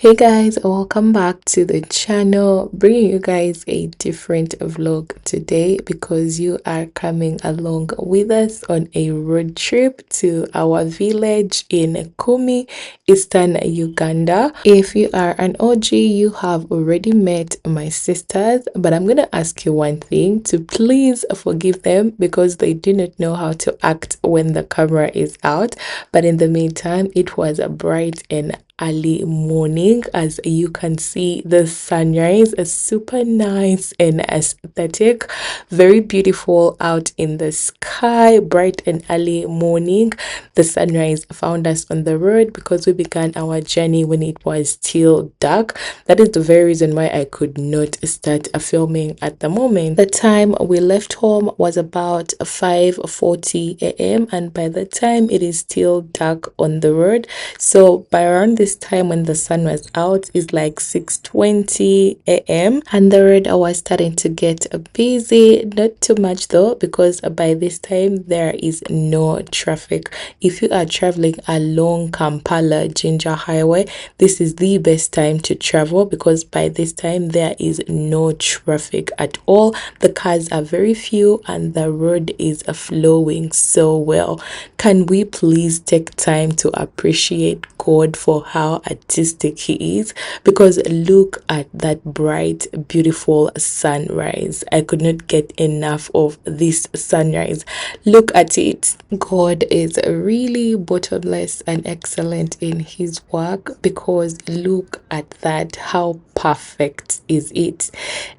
Hey guys, welcome back to the channel. Bringing you guys a different vlog today because you are coming along with us on a road trip to our village in Kumi, Eastern Uganda. If you are an OG, you have already met my sisters, but I'm gonna ask you one thing to please forgive them because they do not know how to act when the camera is out. But in the meantime, it was a bright and early morning. As you can see, the sunrise is super nice and aesthetic, very beautiful out in the sky. Bright and early morning, the sunrise found us on the road because we began our journey when it was still dark. That is the very reason why I could not start filming at the moment. The time we left home was about 5:40 a.m. and by the time it is still dark on the road. So by around this time when the sun was out is like 6:20 a.m. and the road was starting to get busy. Not too much though, because by this time there is no traffic. If you are traveling along Kampala Ginger Highway, this is the best time to travel because by this time there is no traffic at all. The cars are very few and the road is flowing so well. Can we please take time to appreciate God for how artistic He is? Because look at that bright, beautiful sunrise. I could not get enough of this sunrise. Look at it. God is really bottomless and excellent in His work because look at that. How perfect is it?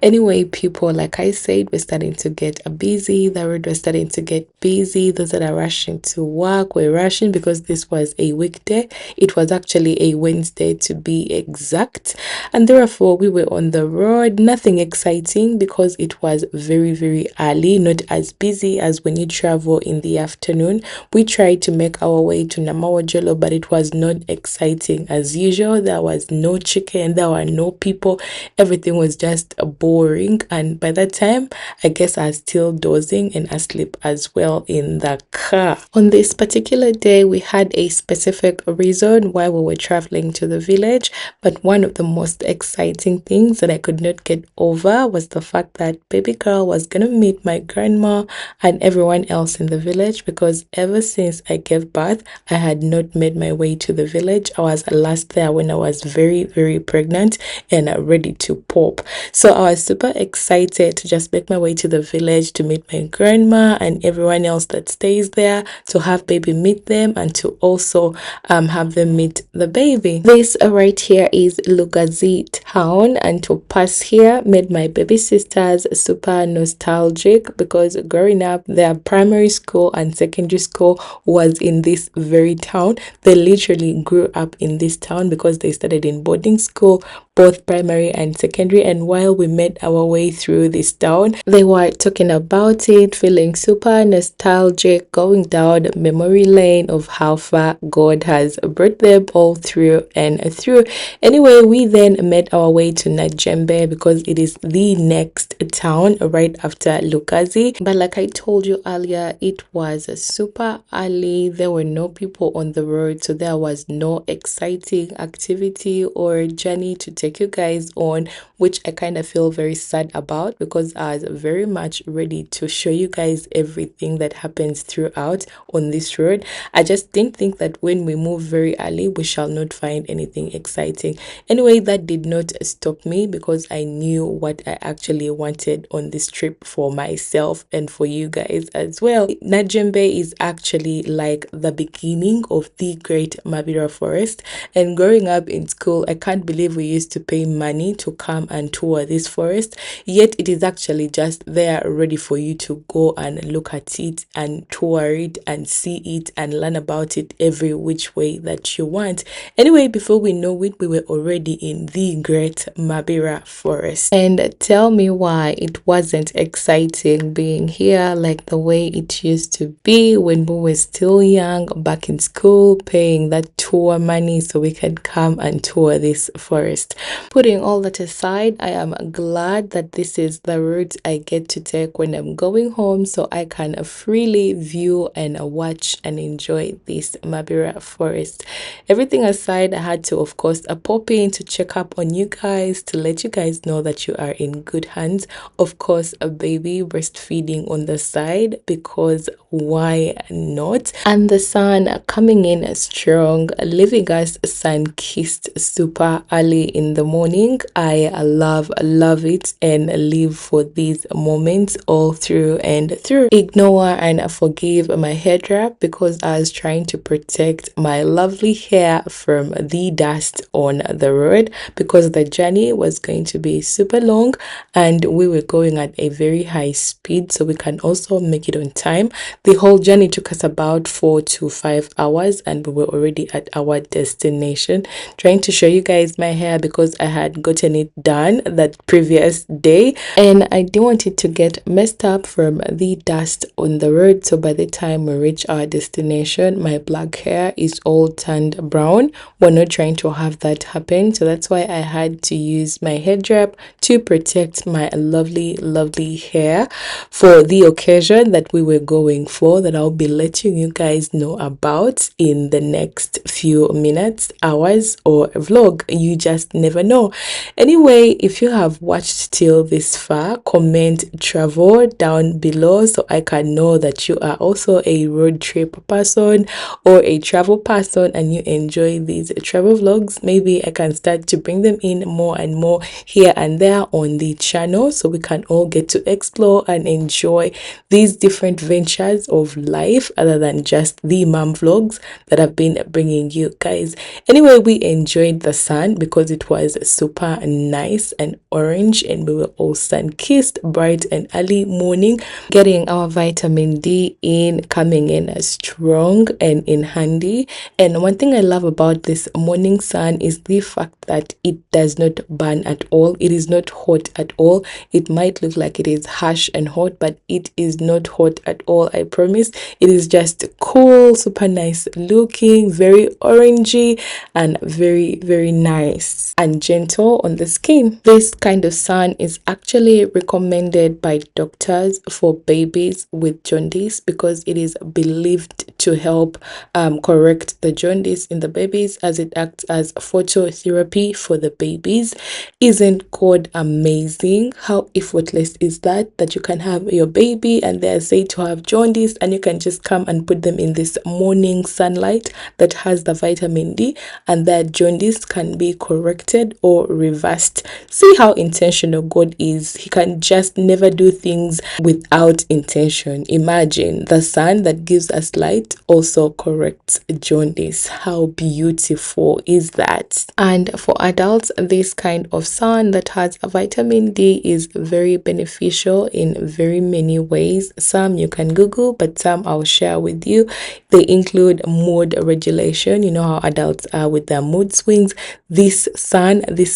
Anyway, people, like I said, we're starting to get busy. The road was starting to get busy. Those that are rushing to work were rushing because this was a weekday. It was actually a Wednesday to be exact, and therefore we were on the road. Nothing exciting because it was very, very early, not as busy as when you travel in the afternoon. We tried to make our way to Namawajolo, but it was not exciting as usual. There was no chicken, there were no people, everything was just boring. And by that time, I guess I was still dozing and asleep as well in the car. On this particular day, we had a specific reason why we were traveling to the village, but one of the most exciting things that I could not get over was the fact that baby girl was gonna meet my grandma and everyone else in the village, because ever since I gave birth, I had not made my way to the village. I was last there when I was very, very pregnant and ready to pop. So I was super excited to just make my way to the village to meet my grandma and everyone else that stays there, to have baby meet them and to also have them meet the baby. This right here is Lugazi town, and to pass here made my baby sisters super nostalgic because growing up their primary school and secondary school was in this very town. They literally grew up in this town because they started in boarding school, both primary and secondary. And while we made our way through this town, they were talking about it, feeling super nostalgic, going down memory lane of how far God has brought them all through and through. Anyway, we then made our way to Najembe because it is the next town right after Lukazi. But like I told you earlier, it was super early. There were no people on the road, so there was no exciting activity or journey to take you guys on, which I kind of feel very sad about because I was very much ready to show you guys everything that happens throughout on this road. I just didn't think that when we move very early, we shall not find anything exciting. Anyway, that did not stop me because I knew what I actually wanted on this trip for myself and for you guys as well. Najembe is actually like the beginning of the Great Mabira Forest, and growing up in school, I can't believe we used to pay money to come and tour this forest, yet it is actually just there ready for you to go and look at it and tour it and see it and learn about it every which way that you want. Anyway, before we know it, we were already in the Great Mabira Forest. And tell me why it wasn't exciting being here like the way it used to be when we were still young, back in school, paying that tour money so we can come and tour this forest. putting all that aside, I am glad that this is the route I get to take when I'm going home, so I can freely view and watch and enjoy this Mabira forest. Everything aside, I had to, of course, pop in to check up on you guys, to let you guys know that you are in good hands. Of course, a baby breastfeeding on the side, because why not? And the sun coming in strong, leaving us sun-kissed super early in the morning. I love it and live for these moments all through and through. Ignore and forgive my hair wrap because I was trying to protect my lovely hair from the dust on the road, because the journey was going to be super long and we were going at a very high speed, so we can also make it on time. The whole journey took us about 4 to 5 hours and we were already at our destination. Trying to show you guys my hair because I had gotten it done that previous day and I didn't want it to get messed up from the dust on the road. So by the time we reach our destination, my black hair is all turned brown. We're not trying to have that happen, so that's why I had to use my head wrap to protect my lovely hair for the occasion that we were going for, that I'll be letting you guys know about in the next few minutes, hours, or vlog. You just never know. Anyway, if you have watched till this far, comment travel down below so I can know that you are also a road trip person or a travel person and you enjoy these travel vlogs. Maybe I can start to bring them in more and more here and there on the channel, so we can all get to explore and enjoy these different ventures of life other than just the mom vlogs that I've been bringing you guys. Anyway, we enjoyed the sun because it was super nice and orange and we were all sun-kissed, bright and early morning, getting our vitamin D in, coming in strong and in handy. And one thing I love about this morning sun is the fact that it does not burn at all. It is not hot at all. It might look like it is harsh and hot, but it is not hot at all, I promise. It is just cool, super nice looking, very orangey and very nice and gentle on the skin. This kind of sun is actually recommended by doctors for babies with jaundice because it is believed to help correct the jaundice in the babies, as it acts as phototherapy for the babies. Isn't God amazing? How effortless is that you can have your baby and they are said to have jaundice and you can just come and put them in this morning sunlight that has the vitamin D and that jaundice can be corrected or reversed. See how intentional God is. He can just never do things without intention. Imagine the sun that gives us light also corrects jaundice. How beautiful is that? And for adults, this kind of sun that has a vitamin D is very beneficial in very many ways. Some you can Google, but some I'll share with you. They include mood regulation. You know how adults are with their mood swings. This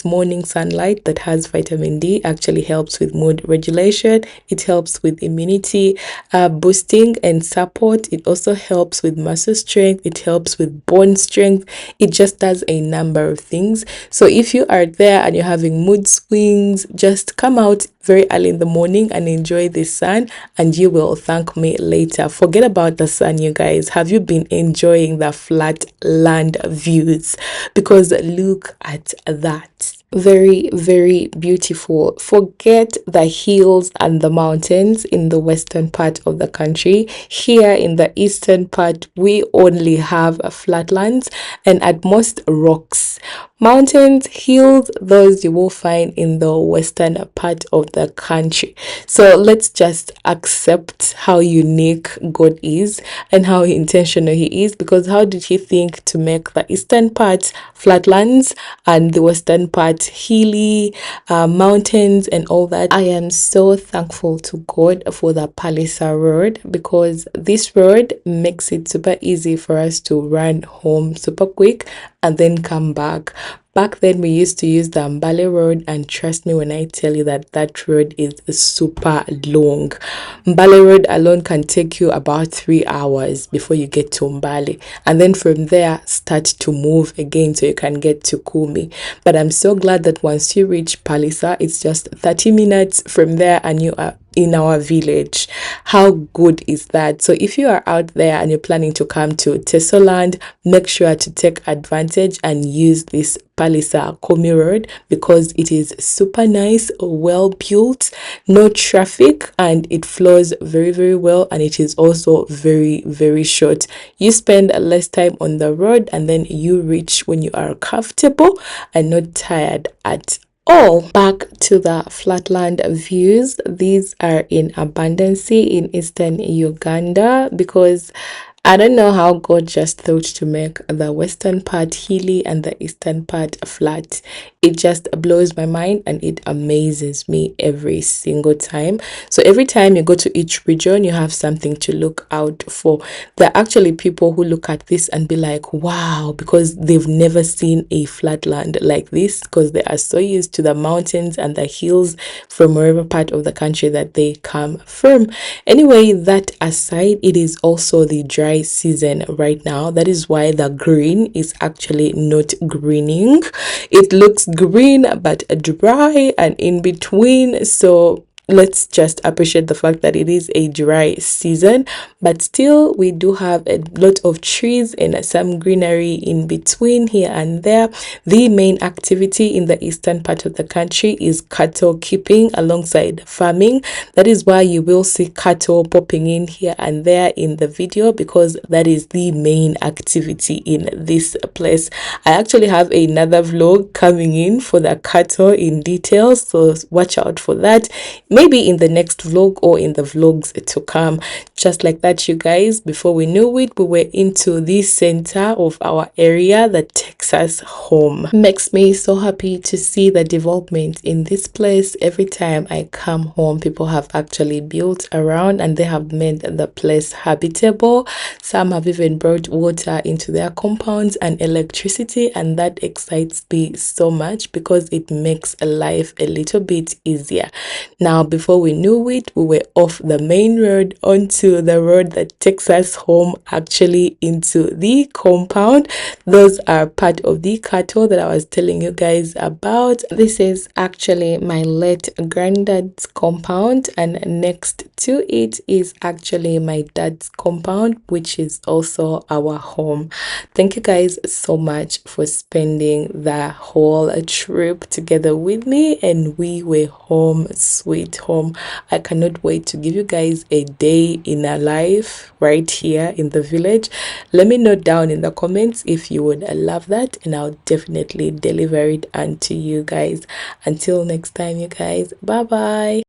morning sunlight that has vitamin D actually helps with mood regulation. It helps with immunity boosting and support. It also helps with muscle strength. It helps with bone strength. It just does a number of things. So if you are there and you're having mood swings, just come out very early in the morning and enjoy the sun and you will thank me later. Forget about the sun, you guys. Have you been enjoying the flat land views? Because look at that. Very beautiful. Forget the hills and the mountains in the western part of the country. Here in the eastern part, we only have flatlands and at most rocks. Mountains, hills, those you will find in the western part of the country. So let's just accept how unique God is and how intentional He is, because how did He think to make the eastern part flatlands and the western part hilly, mountains and all that? I am so thankful to God for the Palisa road, because this road makes it super easy for us to run home super quick and then come back. Back then, we used to use the Mbale road, and trust me when I tell you that that road is super long. Mbale road alone can take you about 3 hours before you get to Mbale, and then from there start to move again so you can get to Kumi. But I'm so glad that once you reach Palisa, it's just 30 minutes from there and you are in our village. How good is that? So if you are out there and you're planning to come to Teso land, make sure to take advantage and use this Palisa Kumi road because it is super nice, well built, no traffic, and it flows very, very well, and it is also very, very short. You spend less time on the road and then you reach when you are comfortable and not tired at all. Back to the flatland views. These are in abundance in eastern Uganda because I don't know how God just thought to make the western part hilly and the eastern part flat. It just blows my mind and it amazes me every single time. So every time you go to each region, you have something to look out for. There are actually people who look at this and be like, wow, because they've never seen a flat land like this because they are so used to the mountains and the hills from wherever part of the country that they come from. Anyway, that aside, it is also the dry season right now. That is why the green is actually not greening. It looks green but dry and in between. So let's just appreciate the fact that it is a dry season, but still we do have a lot of trees and some greenery in between here and there. The main activity in the eastern part of the country is cattle keeping alongside farming. That is why you will see cattle popping in here and there in the video because that is the main activity in this place. I actually have another vlog coming in for the cattle in detail, so watch out for that. Maybe in the next vlog or in the vlogs to come. Just like that, you guys, before we knew it, we were into the center of our area that takes us home. Makes me so happy to see the development in this place. Every time I come home, people have actually built around and they have made the place habitable. Some have even brought water into their compounds and electricity, and that excites me so much because it makes life a little bit easier. Now, before we knew it, we were off the main road onto the road that takes us home, actually into the compound. Those are part of the cattle that I was telling you guys about. This is actually my late granddad's compound, and next to it is actually my dad's compound, which is also our home. Thank you guys so much for spending the whole trip together with me, and we were home sweet home. I cannot wait to give you guys a day in our life right here in the village. Let me know down in the comments if you would love that, and I'll definitely deliver it unto you guys. Until next time, you guys, bye bye.